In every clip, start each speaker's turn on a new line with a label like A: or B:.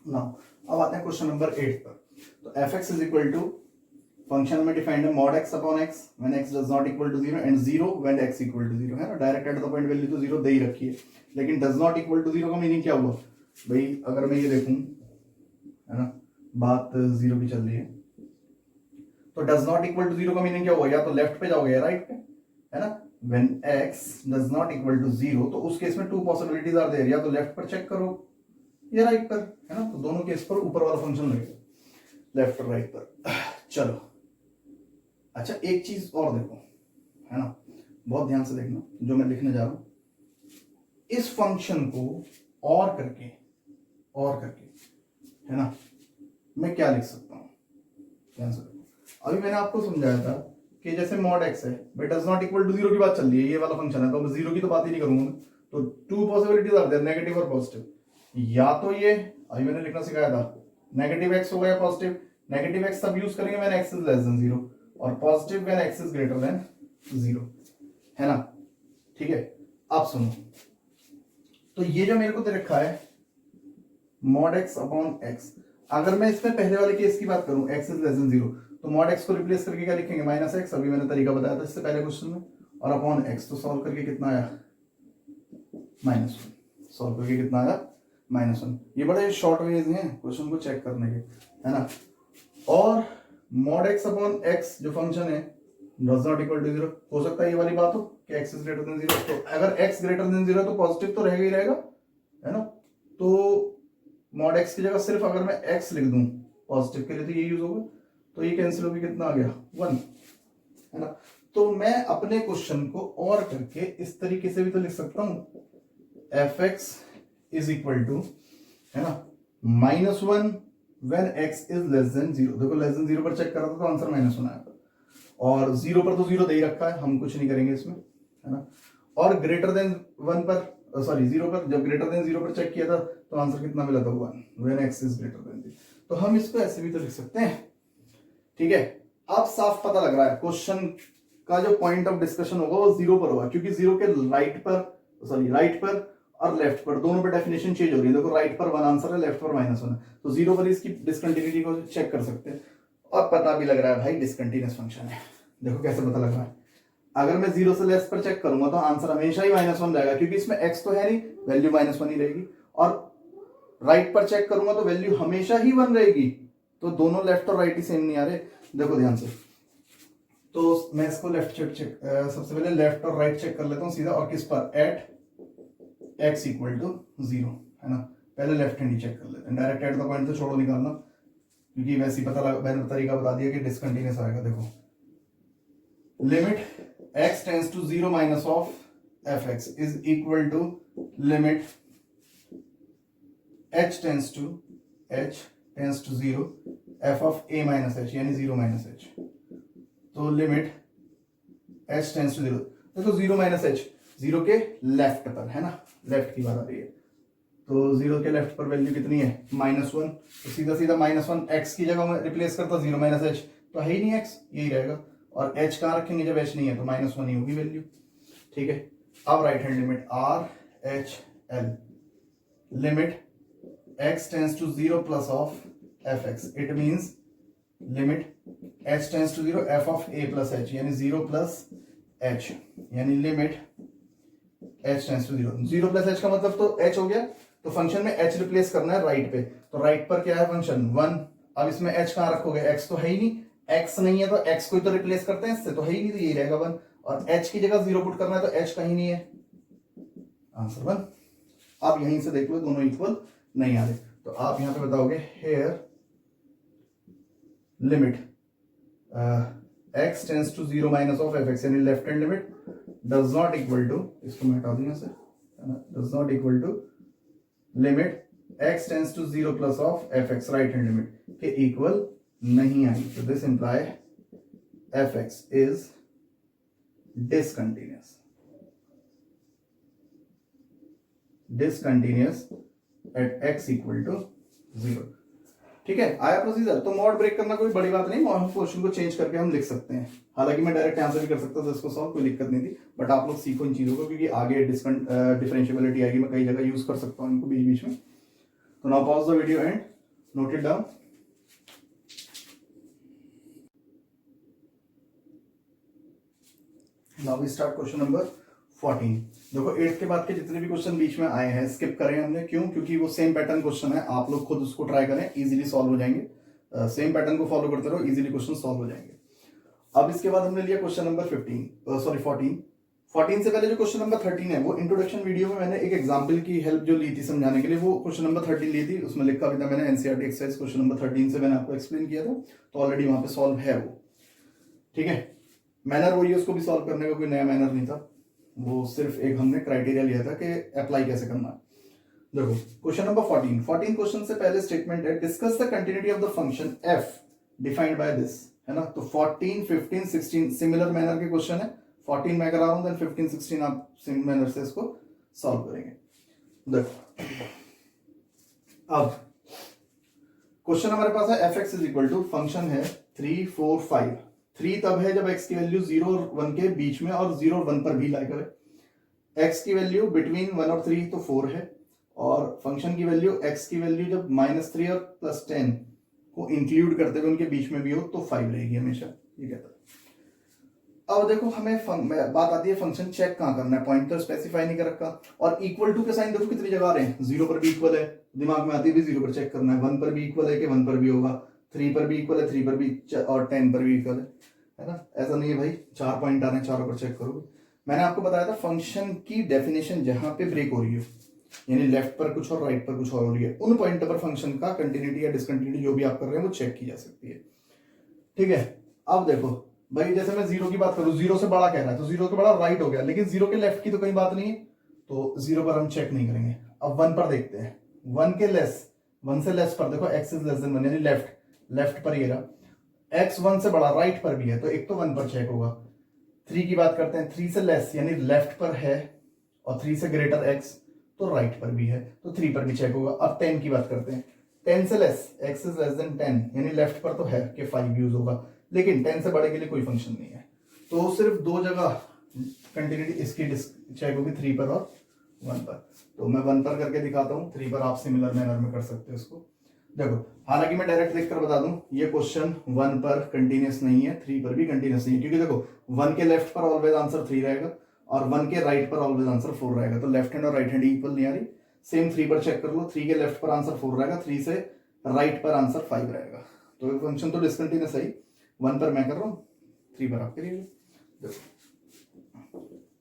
A: Now अब आते हैं क्वेश्चन नंबर 8 पर। तो F X is equal to function में डिफाइंड है mod X upon X when X does not equal to 0 and 0 when X equal to 0 है ना। Direct at the point value तो 0 दे ही रखी है, लेकिन डज नॉट इक्वल टू 0 का meaning क्या हुआ भाई? अगर मैं ये देखूं है ना, बात 0 की चल रही है, तो डज नॉट इक्वल टू 0 का मीनिंग क्या हुआ? या तो लेफ्ट पे जाओगे या राइट पे, है ना। When X does not equal to 0 तो उस केस में टू पॉसिबिलिटीज आर देयर, या तो लेफ्ट पर चेक करो या राइट पर, है ना। तो दोनों केस पर ऊपर वाला फंक्शन लगेगा, लेफ्ट और राइट पर। चलो अच्छा, एक चीज और देखो, है ना, बहुत ध्यान से देखना जो मैं लिखने जा रहा हूं। इस फंक्शन को और करके है ना, मैं क्या लिख सकता हूं? ध्यान से देखो। अभी मैंने आपको समझाया था कि जैसे मॉड एक्स है but does not equal to 0 की बात चल रही है, ये वाला फंक्शन है, तो मैं 0 की तो बात ही नहीं करूंगा। तो two possibilities are there, negative और पॉजिटिव। या तो ये अभी मैंने लिखना सिखाया था, नेगेटिव एक्स होगा या पॉजिटिव। नेगेटिव एक्स तब यूज करेंगे when X is less than 0 और positive when X is greater than 0, है ना। ठीक है, आप सुनो। तो ये जो मेरे को दे रखा है मॉड एक्स अपॉन एक्स, अगर मैं इसमें पहले वाले केस की बात करूं एक्स इज लेस देन 0, तो मॉड एक्स को रिप्लेस करके क्या लिखेंगे? Minus x. अभी मैंने तरीका बताया था इससे पहले क्वेश्चन में। और अपॉन एक्स, तो सॉल्व करके कितना आया? -1। सॉल्व करके कितना आया? -1। ये बड़े शॉर्ट वेज हैं क्वेश्चन को चेक करने के, है ना। और मॉड एक्स अपॉन एक्स जो फंक्शन है डज नॉट इक्वल टू 0, हो सकता है ये वाली बात हो कि एक्स इज ग्रेटर देन 0। तो अगर एक्स ग्रेटर देन 0 तो पॉजिटिव तो रहेगा ही रहेगा, है ना। तो मॉड एक्स की जगह सिर्फ अगर मैं एक्स लिख दूं पॉजिटिव के लिए तो ये यूज होगा, तो ये कैंसिल होकर कितना आ गया? 1, है ना। तो मैं अपने क्वेश्चन को और करके इस तरीके से भी तो लिख सकता हूं, F X is equal to, है ना, -1 when X is less than 0। देखो लेस देन 0 पर चेक करा था तो आंसर -1 आया था, और 0 पर तो 0 दे ही रखा है, हम कुछ नहीं करेंगे इसमें, है ना। और ग्रेटर देन 1 पर, सॉरी 0 पर, जब ग्रेटर देन 0 पर चेक किया था तो आंसर कितना मिला था? 1 when X is greater than 0। तो हम इसको ऐसे भी तो लिख सकते हैं, ठीक है। अब साफ पता लग रहा है क्वेश्चन का जो पॉइंट ऑफ डिस्कशन होगा वो 0 पर होगा, क्योंकि 0 के राइट पर और लेफ्ट पर दोनों पे डेफिनेशन चेंज हो रही है। देखो राइट पर 1 आंसर है, लेफ्ट पर -1 है, तो 0 पर इसकी डिसकंटिन्यूटी को चेक कर सकते हैं। और पता भी लग रहा है भाई डिसकंटिन्यूअस फंक्शन है। देखो कैसे पता लग रहा है, अगर मैं 0 से लेस पर चेक करूंगा तो आंसर हमेशा ही -1 रहेगा, क्योंकि इसमें x तो है नहीं, वैल्यू -1 ही रहेगी। और राइट पर चेक करूंगा तो वैल्यू हमेशा ही 1 रहेगी। तो दोनों लेफ्ट और राइट ही सेम नहीं आ रहे, देखो ध्यान से। तो मैं इसको लेफ्ट चेक सबसे पहले लेफ्ट और राइट चेक कर लेता हूं सीधा, और किस पर? एट x इक्वल टू 0, है ना। पहले लेफ्ट हैंड ही चेक कर लेते हैं, डायरेक्ट एट द पॉइंट तो छोड़ो निकालना, क्योंकि वैसे ही पता लगा, मैंने तरीका बता दिया कि डिसकंटिन्यूअस आएगा। देखो limit x tends to 0 minus of F X is equal to limit h tends to 0 f of a minus h, यानी 0 माइनस h। तो लिमिट h टेंड्स टू 0, देखो 0 माइनस h 0 के लेफ्ट पर, है ना, लेफ्ट की बात आ रही है। तो 0 के लेफ्ट पर वैल्यू कितनी है? -1। तो सीधा सीधा -1 x की जगह में रिप्लेस करता, 0 माइनस h तो है ही नहीं, x यही रहेगा। और h कहाँ रखेंगे जब h नहीं है? तो -1 ही होगी वैल्यू, ठीक है। अब right hand limit r h l, limit x tends to 0 plus of F X, it means limit h tends to 0 f of a plus h, यानी 0 प्लस h, यानी limit h tends to 0। 0 plus h का मतलब तो h हो गया, तो function में h replace करना है राइट पे। तो राइट पर क्या है फंक्शन? 1। अब इसमें h कहां रखोगे? x तो है ही नहीं, x नहीं है तो x को ही तो रिप्लेस करते हैं, इससे तो है ही नहीं, तो यही रहेगा 1। और h की जगह 0 पुट करना है तो h कहीं नहीं है, आंसर 1। आप यहीं से देख लो दोनों इक्वल नहीं आ रहे, तो आप यहां पे बताओगे here limit x tends to 0 minus of F X, यानी left hand limit does not equal to, इसको मैं हटा दूं यहां से, does not equal to limit x tends to 0 plus of F X, right hand limit के equal नहीं आई। तो this imply F X is discontinuous at x equal to 0, ठीक है। आया प्रोसीजर। तो मॉड ब्रेक करना कोई बड़ी बात नहीं, क्वेश्चन को चेंज करके हम लिख सकते हैं। हालांकि मैं डायरेक्ट आंसर भी कर सकता था इसको सॉल्व, कोई दिक्कत नहीं थी, बट आप लोग सीखो इन चीजों को, क्योंकि आगे डिफरेंशिएबिलिटी आएगी, मैं कई जगह यूज कर सकता हूँ इनको बीच बीच में। तो now pause the video and note it down. Now we start question number 14। देखो 8 के बाद के जितने भी क्वेश्चन बीच में आए हैं स्किप करें हमने, क्यों? क्योंकि वो सेम पैटर्न क्वेश्चन है, आप लोग खुद उसको ट्राई करें, इजीली सॉल्व हो जाएंगे। सेम पैटर्न को फॉलो करते रहो, इजीली क्वेश्चन सॉल्व हो जाएंगे। अब इसके बाद हमने लिया क्वेश्चन नंबर 14। 14 से पहले जो क्वेश्चन नंबर 13 है वो इंट्रोडक्शन वीडियो में मैंने एक एग्जांपल की हेल्प जो ली थी समझाने के लिए, वो क्वेश्चन नंबर 13 ली थी, उसमें लिखा भी था मैंने एनसीईआरटी एक्सरसाइज क्वेश्चन नंबर 13 से मैंने आपको एक्सप्लेन किया था, तो ऑलरेडी वहां पे सॉल्व है वो। ठीक है, मैनर वही है, उसको भी सॉल्व करने का कोई नया मैनर नहीं था, वो सिर्फ एक हमने क्राइटेरिया लिया था कि अप्लाई कैसे करना है। देखो क्वेश्चन नंबर 14 क्वेश्चन से पहले स्टेटमेंट है discuss the continuity of the function F defined by this, है ना। तो 14, 15, 16 सिमिलर मैनर के क्वेश्चन है। 14 मैं करा रहा हूं, देन 15, 16 आप सिमिलर मैनर से इसको सॉल्व करेंगे। देखो अब क्वेश्चन हमारे पास है F X is equal to function है 3, 4, 5। 3 तब है जब x की वैल्यू 0 और 1 के बीच में और 0 और 1 पर भी लाई करे। x की वैल्यू बिटवीन 1 और 3 तो 4 है, और फंक्शन की वैल्यू x की वैल्यू जब -3 और +10 को इंक्लूड करते हुए उनके बीच में भी हो तो 5 रहेगी हमेशा, ये कहता है। अब देखो हमें बात आती है फंक्शन चेक कहां करना है, पॉइंट तो स्पेसिफाई नहीं कर रखा, और इक्वल टू के साइन देखो कितनी जगह आ रहे हैं, 0 पर भी इक्वल है, दिमाग में आती है भी 0 पर चेक करना है, 1 पर भी इक्वल है कि 1 पर भी होगा, 3 पर भी इक्वल है, 3 पर भी, और 10 पर भी इक्वल है ना। ऐसा नहीं है भाई 4 पॉइंट आ रहे हैं, चारों पर चेक करोगे। मैंने आपको बताया था फंक्शन की डेफिनेशन जहां पे ब्रेक हो रही है, यानी लेफ्ट पर कुछ और राइट पर कुछ और हो रही है, उन पॉइंट पर फंक्शन का कंटिन्यूटी या डिसकंटिन्यूटी जो भी आप कर रहे हैं वो चेक की जा सकती है। ठीक है, अब देखो भाई जैसे मैं 0 की बात करूं, 0 से बड़ा कह रहा है तो 0 के बड़ा राइट हो गया, लेकिन 0 के लेफ्ट की तो कोई बात नहीं है, तो 0 पर हम चेक नहीं करेंगे। अब 1 पर देखते हैं, 1 के लेस, 1 से लेस पर देखो x इज लेस देन 1 यानी लेफ्ट पर ये रहा, x 1 से बड़ा राइट पर भी है तो एक तो 1 पर चेक होगा। 3 की बात करते हैं, 3 से लेस यानी लेफ्ट पर है, और 3 से ग्रेटर x तो राइट पर भी है तो 3 पर भी चेक होगा। अब 10 की बात करते हैं, 10 से less, x is less then 10 यानी लेफ्ट पर तो है कि 5 यूज होगा, लेकिन 10 से बड़े के लिए कोई फंक्शन नहीं है, तो सिर्फ 2 जगह कंटिन्यूटी इसकी चेक होगी, 3 पर और 1 पर। तो मैं 1 पर करके दिखाता हूँ, 3 पर आप सिमिलर मैनर में कर सकते हो इसको। देखो हालांकि मैं डायरेक्ट देखकर बता दूं ये क्वेश्चन 1 पर कंटिन्यूअस नहीं है, 3 पर भी कंटिन्यूअस नहीं है, क्योंकि देखो 1 के लेफ्ट पर ऑलवेज आंसर 3 रहेगा और 1 के राइट पर ऑलवेज आंसर 4 रहेगा, तो लेफ्ट हैंड और राइट हैंड इक्वल नहीं आ रही। सेम 3 पर चेक कर लो, 3 के लेफ्ट पर आंसर 4 रहेगा, 3 से राइट पर आंसर 5 रहेगा, तो फंक्शन तो डिसकंटिन्यूअस है। 1 पर मैं कर रहा हूँ, 3 पर आप करिए।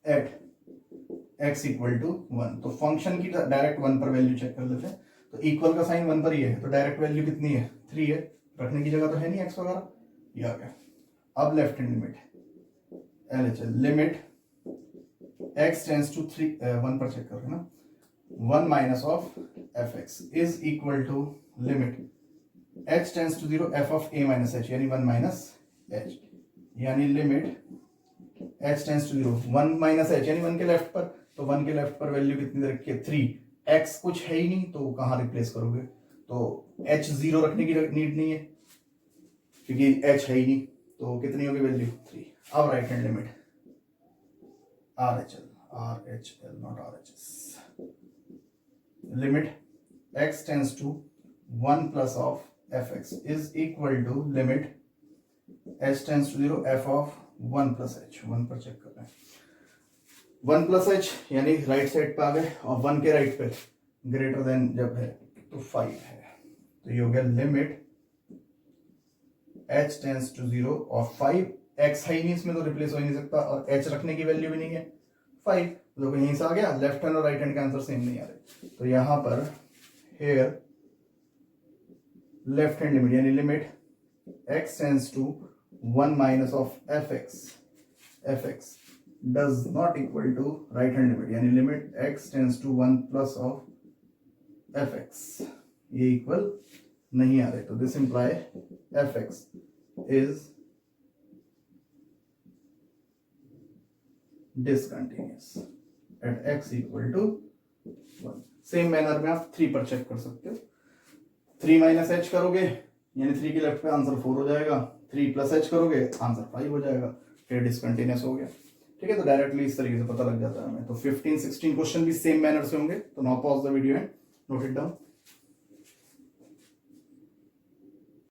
A: एट x इक्वल टू 1, तो फंक्शन की डायरेक्ट 1 पर वैल्यू चेक कर लेते हैं, तो इक्वल का साइन 1 पर ही है तो डायरेक्ट वैल्यू कितनी है, 3 है, रखने की जगह तो है नहीं x वगैरह, ये आ गया। अब left hand limit LHL limit x tends to 1 पर चेक कर रहे हैं ना, 1 minus of fx is equal to limit h tends to 0 f of a minus h यानी 1 माइनस h, यानी limit h tends to 0 1 minus h यानी 1 के left पर, तो 1 के लेफ्ट पर वैल्यू कितनी रखी है 3, x कुछ है ही नहीं तो कहां रिप्लेस करोगे, तो h 0 रखने की नीड नहीं है क्योंकि h है ही नहीं, तो कितनी होगी वैल्यू 3। अब right hand limit RHL not RHS, limit x tends to 1 plus of fx is equal to limit h tends to 0 f of 1 plus h, 1 पर चेक कर रहे हैं, 1 प्लस h यानी राइट साइड पे आ गए, और 1 के राइट पे ग्रेटर देन जब है तो 5 है, तो ये हो गया लिमिट h टेंड्स टू 0 और 5, x है ही नहीं इसमें तो रिप्लेस हो ही नहीं सकता, और h रखने की वैल्यू भी नहीं है 5, तो यहीं से आ गया, लेफ्ट हैंड और राइट हैंड का आंसर सेम नहीं आ रहे, तो यहां पर हेयर लेफ्ट हैंड लिमिट यानी limit x tends to 1 minus of fx does not equal to right hand limit यानी limit x tends to 1 plus of fx, ये इक्वल नहीं आ रहे, तो this imply fx is discontinuous at x equal to 1। Same manner में आप 3 पर check कर सकते हो, 3 माइनस h करोगे यानी 3 के लेफ्ट पे आंसर 4 हो जाएगा, 3 प्लस h करोगे आंसर 5 हो जाएगा, फिर डिसकंटिन्यूअस हो गया। ठीक है, तो डायरेक्टली इस तरीके से पता लग जाता है हमें। तो 15, 16 क्वेश्चन भी सेम मैनर से होंगे, तो now pause the video and note it down.